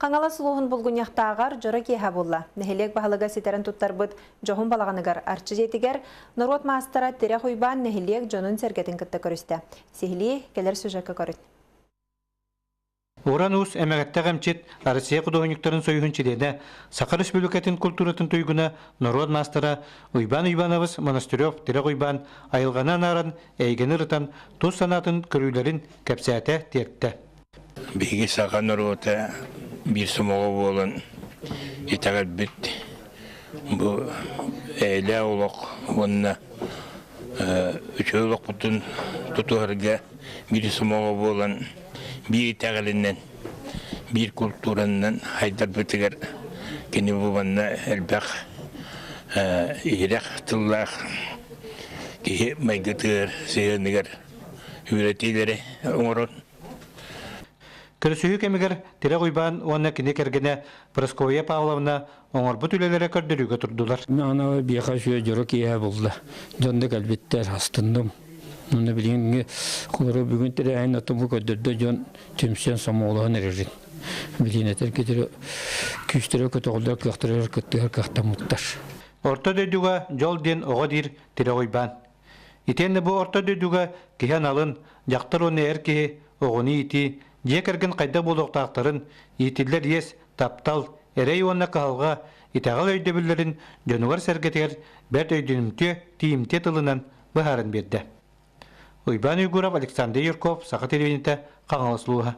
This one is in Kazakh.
Қаңала сұлуғын бұлғынияқтағар жора кейха болла. Нәхелек бағалыға сетерін тұттарбыт жоғын балағанығар арчы жетігер, Нұрот мастара тере қойбан нәхелек жонын сәргетін кітті көрісті. Сехілі келер сүжәкі көріт. Оран ұс әмәгәттә ғамчет Россия құдығынықтарын сойығын чедеді. Сақар Республикатын культуратын тойгуна Нұрот мастара Уйбан Уйбановыз Монастырев тере қойбан айылғанан аран әйгені рытан тұз санатын көрілерін кәпсәті тертті. Беги саға Нұрота bir sumoğa болын итағат бит. Бұл әйлі олық, онына үчі олық бұтын тұтуарға bir sumoğa болын bir итағалінен, bir культураннан хайдар бітігер кені бұбанна әлбәқ ирақ тыллақ кейі майгытығыр, сейгенігер үйретейлері оңырын. Кірісуі кемігер тере қойбан онына кіне кергене Прасковия Павловна оңырбы түлелері көрдірігі тұрдылар. Ана бияқа шүйе жұры кейе болды. Жонды кәлбеттер астындым. Оны білгенге құлыры бүгін тере әйін атымы көдірді жон түмсен самоғылығын әрерін. Білгенетер кетері күштері көтіғылдар көқтірер көттігер көқтамыттар. Орта дөйдіға жол ден оға дейір тере қойбан. Итенді бұл орта дөйдіға кейен алын, жақтыр оны әркеге оғыны ити, Декерген қайда болуқтақтарын, етілер ес, таптал, әрей онына қағалға, итағал өйдебілерін жонуғар сәргетер бәрт өйденімте тиімте тылынан бұхарын берді. Уйбан Уйгуров, Александр Юрков, Сақа телевизионда Қаңалы сұлуға.